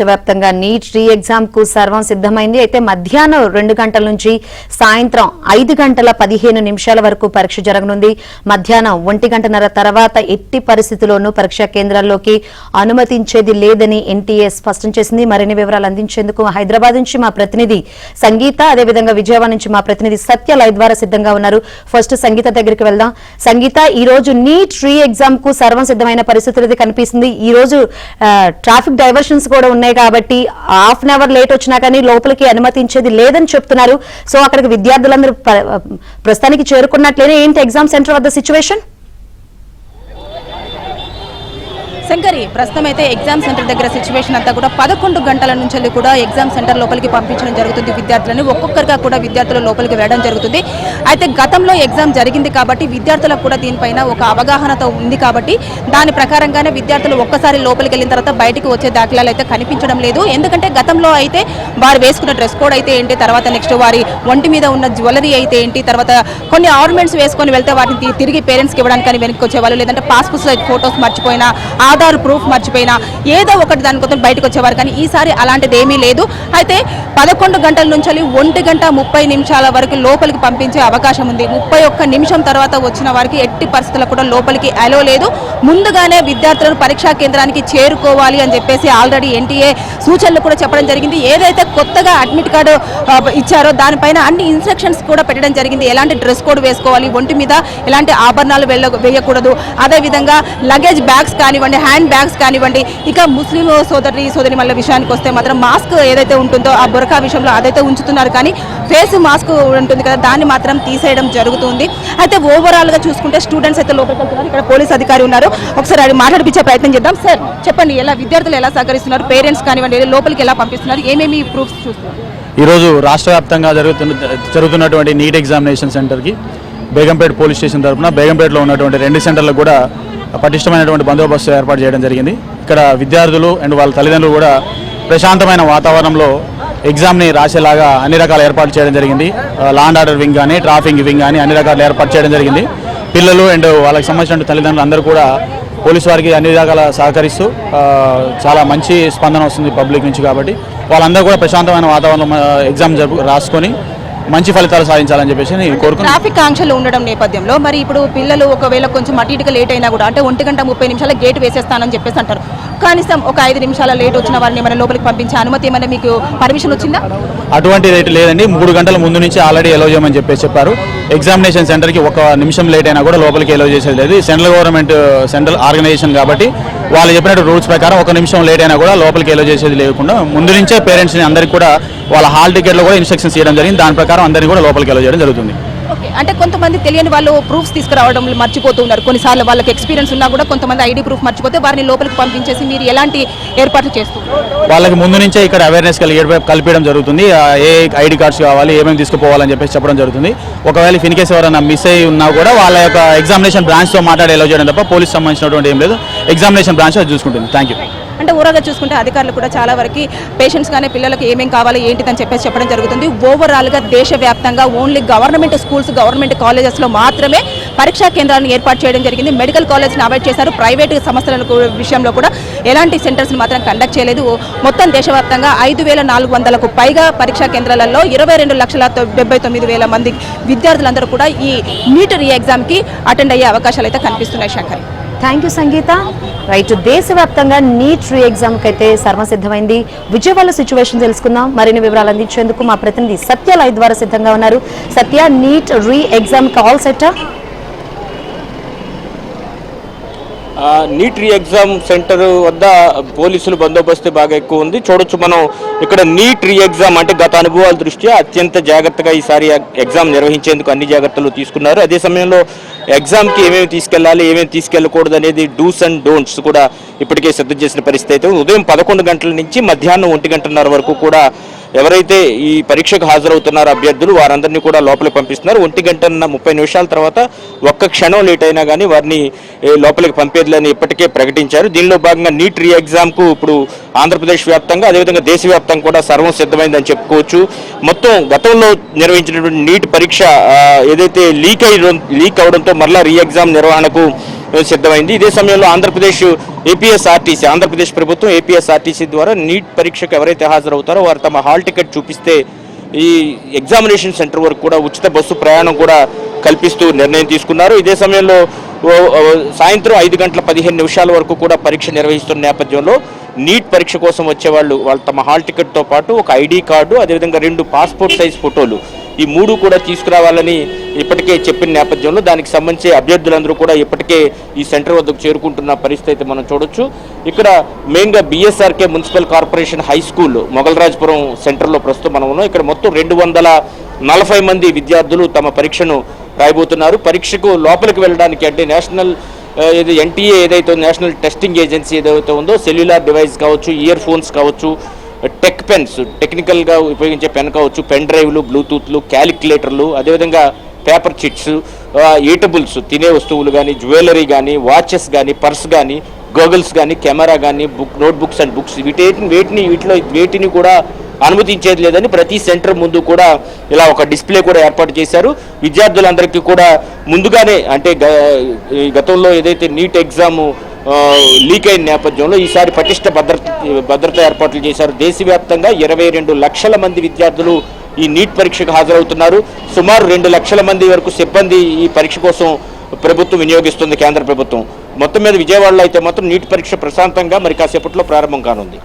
దేశవ్యాప్తంగా NEET re exam కు సర్వం సిద్ధమైంది. అయితే మధ్యాహ్నం 2 గంటల నుంచి సాయంత్రం 5:15 వరకు పరీక్ష జరగనుంది. మధ్యాహ్నం 1:30 తర్వాత ఎట్టి పరిస్థితుల్లోనూ పరీక్షా కేంద్రాల్లోకి అనుమతించేది లేదని ఎన్టీఏ స్పష్టం చేసింది. మరిన్ని వివరాలు అందించేందుకు హైదరాబాద్ నుంచి మా ప్రతినిధి సంగీత, అదేవిధంగా విజయవాడ నుంచి మా ప్రతినిధి సత్య లైవ్ ద్వారా సిద్ధంగా ఉన్నారు. ఫస్ట్ సంగీత దగ్గరికి వెళ్దాం. సంగీత, ఈ రోజు నీట్ రీ ఎగ్జామ్ కు సర్వం సిద్ధమైన పరిస్థితులు అయితే కనిపిస్తుంది. ఈ రోజు ట్రాఫిక్ డైవర్షన్స్ కూడా ఉన్నాయి కాబట్టి హాఫ్ అన్ అవర్ లేట్ వచ్చినా కానీ లోపలికి అనుమతించేది లేదని చెప్తున్నారు. సో అక్కడికి విద్యార్థులందరూ ప్రస్తుతానికి చేరుకున్నట్లేనే. ఏంటి ఎగ్జామ్ సెంటర్ వద్ద సిచ్యువేషన్? శంకరి, ప్రస్తుతం అయితే ఎగ్జామ్ సెంటర్ దగ్గర సిచ్యువేషన్ అంతా కూడా 11 గంటల నుంచి కూడా ఎగ్జామ్ సెంటర్ లోపలికి పంపించడం జరుగుతుంది. విద్యార్థులను ఒక్కొక్కరిగా కూడా విద్యార్థుల లోపలికి వెళ్ళడం జరుగుతుంది. అయితే గతంలో ఎగ్జామ్ జరిగింది కాబట్టి విద్యార్థులకు కూడా దీనిపైన ఒక అవగాహనతో ఉంది కాబట్టి దాని ప్రకారంగానే విద్యార్థులు ఒక్కసారి లోపలికి వెళ్ళిన తర్వాత బయటకు వచ్చే దాఖలాలు అయితే కనిపించడం లేదు. ఎందుకంటే గతంలో అయితే వారు వేసుకున్న డ్రెస్ కోడ్ అయితే ఏంటి, తర్వాత నెక్స్ట్ వారి ఒంటి మీద ఉన్న జ్యువెలరీ అయితే ఏంటి, తర్వాత కొన్ని ఆర్నమెంట్స్ వేసుకొని వెళ్తే వాటిని తిరిగి పేరెంట్స్కి ఇవ్వడానికి వెనక్కి వచ్చేవాళ్ళు, లేదంటే పాస్పోర్ట్ సైజ్ ఫొటోస్ మర్చిపోయినా, ఆధార్ ప్రూఫ్ మర్చిపోయినా ఏదో ఒకటి దానికోసం బయటకు వచ్చేవారు. కానీ ఈసారి అలాంటిది ఏమీ లేదు. అయితే 11 గంటల నుంచి 1:30 వరకు లోపలికి పంపించే అవకాశం ఉంది. 31 నిమిషం తర్వాత వచ్చిన వారికి ఎట్టి పరిస్థితుల్లో కూడా లోపలికి అలో లేదు. ముందుగానే విద్యార్థులను పరీక్షా కేంద్రానికి చేరుకోవాలి అని చెప్పేసి ఆల్రెడీ ఎన్టీఏ సూచనలు కూడా చెప్పడం జరిగింది. ఏదైతే కొత్తగా అడ్మిట్ కార్డు ఇచ్చారో దానిపైన అన్ని ఇన్స్ట్రక్షన్స్ కూడా పెట్టడం జరిగింది. ఎలాంటి డ్రెస్ కోడ్ వేసుకోవాలి, ఒంటి మీద ఎలాంటి ఆభరణాలు వేయకూడదు, అదేవిధంగా లగేజ్ బ్యాగ్స్ కానివ్వండి, హ్యాండ్ బ్యాగ్స్ కానివ్వండి. ఇక ముస్లిం సోదరి మళ్ళీ విషయానికి వస్తే మాత్రం మాస్క్ ఏదైతే ఉంటుందో ఆ బురకా విషయంలో అదైతే ఉంచుతున్నారు, కానీ ఫేస్ మాస్క్ ఉంటుంది కదా దాన్ని మాత్రం తీసేయడం జరుగుతుంది. అయితే ఓవరాల్ గా చూసుకుంటే స్టూడెంట్స్ అయితే లోపలికి వెళ్తున్నారు. ఇక్కడ పోలీస్ అధికారి ఉన్నారు, ఒకసారి అది మాట్లాడిపించే ప్రయత్నం చేద్దాం. సార్ చెప్పండి, ఎలా విద్యార్థులు ఎలా సహకరిస్తున్నారు, పేరెంట్స్ కానివ్వండి లోపలికి ఎలా పంపిస్తున్నారు, ఏమేమి ప్రూఫ్స్ చూస్తున్నారు? ఈరోజు రాష్ట్ర వ్యాప్తంగా జరుగుతున్నటువంటి నీట్ ఎగ్జామినేషన్ సెంటర్కి బేగంపేట పోలీస్ స్టేషన్ తరఫున బేగంపేటలో ఉన్నటువంటి 2 సెంటర్లకు కూడా పటిష్టమైనటువంటి బందోబస్తు ఏర్పాటు చేయడం జరిగింది. ఇక్కడ విద్యార్థులు అండ్ వాళ్ళ తల్లిదండ్రులు కూడా ప్రశాంతమైన వాతావరణంలో ఎగ్జామ్ని రాసేలాగా అన్ని రకాల ఏర్పాటు చేయడం జరిగింది. లా అండ్ ఆర్డర్ వింగ్ కానీ, ట్రాఫిక్ వింగ్ కానీ అన్ని రకాల ఏర్పాటు చేయడం జరిగింది. పిల్లలు అండ్ వాళ్ళకి సంబంధించిన తల్లిదండ్రులు అందరూ కూడా పోలీసు వారికి అన్ని రకాల సహకరిస్తూ చాలా మంచి స్పందన వస్తుంది పబ్లిక్ నుంచి. కాబట్టి వాళ్ళందరూ కూడా ప్రశాంతమైన వాతావరణం ఎగ్జామ్ రాసుకొని మంచి ఫలితాలు సాధించాలని చెప్పేసి కోరుకుంటున్నాను. ట్రాఫిక్ ఆంక్షలు ఉండడం నేపథ్యంలో మరి ఇప్పుడు పిల్లలు ఒకవేళ కొంచెం అటు ఇటుగా లేట్ అయినా కూడా, అంటే 1:30 గేట్ వేసేస్తానని చెప్పేసి అంటారు, కనీసం ఒక 5 నిమిషాల లేట్ వచ్చిన వారిని మన లోపలికి పంపించే అనుమతి ఏమైనా మీకు పర్మిషన్ వచ్చిందా? అటువంటి రేటు లేదండి. 3 గంటల ముందు నుంచి ఆల్రెడీ ఎలో చేయమని చెప్పారు. ఎగ్జామినేషన్ సెంటర్కి 1 నిమిషం లేట్ అయినా కూడా లోపలికి ఎలో చేసేది లేదు. సెంట్రల్ గవర్నమెంట్ సెంట్రల్ ఆర్గనైజేషన్ కాబట్టి వాళ్ళు చెప్పినట్టు రూల్స్ ప్రకారం 1 నిమిషం లేట్ అయినా కూడా లోపలికి ఎలో చేసేది లేకుండా ముందు నుంచే పేరెంట్స్ని అందరికీ కూడా వాళ్ళ హాల్ టికెట్లో కూడా ఇన్స్ట్రక్షన్స్ చేయడం జరిగింది. దాని ప్రకారం అందరినీ కూడా లోపలికి ఎలో చేయడం జరుగుతుంది. అంటే కొంతమంది తెలియని వాళ్ళు ప్రూఫ్స్ తీసుకురావడం మర్చిపోతున్నారు. కొన్నిసార్లు వాళ్ళకి ఎక్స్పీరియన్స్ ఉన్నా కూడా కొంతమంది ఐడి ప్రూఫ్ మర్చిపోతే వారిని లోపలికి పంపించేసి మీరు ఎలాంటి ఏర్పాట్లు చేస్తున్నారు? వాళ్ళకి ముందు నుంచే ఇక్కడ అవేర్నెస్ కల్పించడం జరుగుతుంది. ఏ ఐడి కార్డ్స్ కావాలి, ఏమేమి తీసుకుపోవాలని చెప్పేసి చెప్పడం జరుగుతుంది. ఒకవేళ ఇన్ కేసు ఎవరైనా మిస్ అయ్యి ఉన్నా కూడా వాళ్ళ యొక్క ఎగ్జామినేషన్ బ్రాంచ్తో మాట్లాడి ఎలా చేయడం తప్ప పోలీస్ సంబంధించినటువంటి ఏం లేదు. ఎగ్జామినేషన్ బ్రాంచ్ అది చూసుకుంటుంది. Thank you. అంటే ఓవరాల్గా చూసుకుంటే అధికారులు కూడా చాలా వరకు పేషెంట్స్ కానీ పిల్లలకు ఏమేమి కావాలి ఏంటిదని చెప్పేసి చెప్పడం జరుగుతుంది. ఓవరాల్గా దేశవ్యాప్తంగా ఓన్లీ గవర్నమెంట్ స్కూల్స్, గవర్నమెంట్ కాలేజెస్లో మాత్రమే పరీక్షా కేంద్రాలను ఏర్పాటు చేయడం జరిగింది. మెడికల్ కాలేజ్ని అవాయిడ్ చేశారు. ప్రైవేటు సంస్థల విషయంలో కూడా ఎలాంటి సెంటర్స్ని మాత్రం కండక్ట్ చేయలేదు. మొత్తం దేశవ్యాప్తంగా 5,400కు పైగా పరీక్షా కేంద్రాలలో 22,79,000 మంది విద్యార్థులందరూ కూడా ఈ నీట్ రీ ఎగ్జామ్కి అటెండ్ అయ్యే అవకాశాలు అయితే కనిపిస్తున్నాయి. Shankar, thank you Sangeetha. Right, దేశవ్యాప్తంగా నీట్ రీ ఎగ్జామ్ కి అయితే సర్వసిద్ధమైంది. విజయవాడ సిచ్యువేషన్ తెలుసుకుందాం. మరిన్ని వివరాలు అందించేందుకు మా ప్రతినిధి సత్య లైవ్ ద్వారా సిద్ధంగా ఉన్నారు. Satya, NEET re exam call సెట్టా? నీట్ రీ ఎగ్జామ్ సెంటర్ వద్ద పోలీసులు బందోబస్తు బాగా ఎక్కువ ఉంది. చూడొచ్చు మనం ఇక్కడ నీట్ రీ ఎగ్జామ్ అంటే గత అనుభవాల దృష్ట్యా అత్యంత జాగ్రత్తగా ఈసారి ఎగ్జామ్ నిర్వహించేందుకు అన్ని జాగ్రత్తలు తీసుకున్నారు. అదే సమయంలో ఎగ్జామ్కి ఏమేమి తీసుకెళ్లాలి, ఏమేమి తీసుకెళ్లకూడదు అనేది డూస్ అండ్ డోంట్స్ కూడా ఇప్పటికే సిద్ధం చేసిన పరిస్థితి అయితే ఉదయం 11 గంటల నుంచి మధ్యాహ్నం 1:30 వరకు కూడా ఎవరైతే ఈ పరీక్షకు హాజరవుతున్నారో అభ్యర్థులు వారందరినీ కూడా లోపలికి పంపిస్తున్నారు. 1:30 తర్వాత ఒక్క క్షణం లేట్ అయినా కానీ వారిని లోపలికి పంపేదని ఇప్పటికే ప్రకటించారు. దీనిలో భాగంగా నీట్ రీ ఎగ్జామ్కు ఇప్పుడు ఆంధ్రప్రదేశ్ వ్యాప్తంగా అదేవిధంగా దేశవ్యాప్తంగా కూడా సర్వం సిద్ధమైందని చెప్పుకోవచ్చు. మొత్తం గతంలో నిర్వహించినటువంటి నీట్ పరీక్ష ఏదైతే లీక్ అవడంతో మరలా రీ ఎగ్జామ్ నిర్వహణకు సిద్ధమైంది. ఇదే సమయంలో ఆంధ్రప్రదేశ్ ప్రభుత్వం ఏపీఎస్ఆర్టీసీ ద్వారా నీట్ పరీక్షకు ఎవరైతే హాజరవుతారో వారు తమ హాల్ టికెట్ చూపిస్తే ఈ ఎగ్జామినేషన్ సెంటర్ వరకు కూడా ఉచిత బస్సు ప్రయాణం కూడా కల్పిస్తూ నిర్ణయం తీసుకున్నారు. ఇదే సమయంలో సాయంత్రం 5:15 వరకు కూడా పరీక్ష నిర్వహిస్తున్న నేపథ్యంలో నీట్ పరీక్ష కోసం వచ్చేవాళ్ళు తమ హాల్ టికెట్తో పాటు ఒక ఐడి కార్డు, అదేవిధంగా 2 పాస్పోర్ట్ సైజ్ ఫోటోలు, ఈ 3 కూడా తీసుకురావాలని ఇప్పటికే చెప్పిన నేపథ్యంలో దానికి సంబంధించి అభ్యర్థులందరూ కూడా ఇప్పటికే ఈ సెంటర్ వద్దకు చేరుకుంటున్న పరిస్థితి మనం చూడొచ్చు. ఇక్కడ మెయిన్గా BSRK municipal corporation high school Mogalrajpuram సెంటర్లో ప్రస్తుతం మనం ఉన్నాం. ఇక్కడ మొత్తం 240 మంది విద్యార్థులు తమ పరీక్షను రాయబోతున్నారు. పరీక్షకు లోపలికి వెళ్ళడానికి అంటే నేషనల్ ఎన్టీఏ ఏదైతే నేషనల్ టెస్టింగ్ ఏజెన్సీ ఏదైతే ఉందో సెల్యులార్ డివైస్ కావచ్చు, ఇయర్ ఫోన్స్ కావచ్చు, టెక్ పెన్స్, టెక్నికల్గా ఉపయోగించే పెన్ కావచ్చు, పెన్ డ్రైవ్లు, బ్లూటూత్లు, క్యాలిక్యులేటర్లు, అదేవిధంగా పేపర్ చిట్స్, ఈటబుల్స్, తినే వస్తువులు కానీ, జ్యువెలరీ కానీ, వాచెస్ కానీ, పర్స్ కానీ, గోగల్స్ కానీ, కెమెరా కానీ, నోట్బుక్స్ అండ్ బుక్స్ వీటిని కూడా అనుమతించేది లేదని ప్రతి సెంటర్ ముందు కూడా ఇలా ఒక డిస్ప్లే కూడా ఏర్పాటు చేశారు. విద్యార్థులందరికీ కూడా ముందుగానే అంటే గతంలో ఏదైతే నీట్ ఎగ్జామ్ లీక్ అయిన నేపథ్యంలో ఈసారి పటిష్ట భద్రత ఏర్పాట్లు చేశారు. దేశవ్యాప్తంగా 22 లక్షల మంది విద్యార్థులు ఈ నీట్ పరీక్షకు హాజరవుతున్నారు. సుమారు 2 లక్షల మంది వరకు సిబ్బంది ఈ పరీక్ష కోసం ప్రభుత్వం వినియోగిస్తుంది, కేంద్ర ప్రభుత్వం. మొత్తం మీద విజయవాడలో అయితే మాత్రం నీట్ పరీక్ష ప్రశాంతంగా మరి కాసేపట్లో ప్రారంభం కానుంది.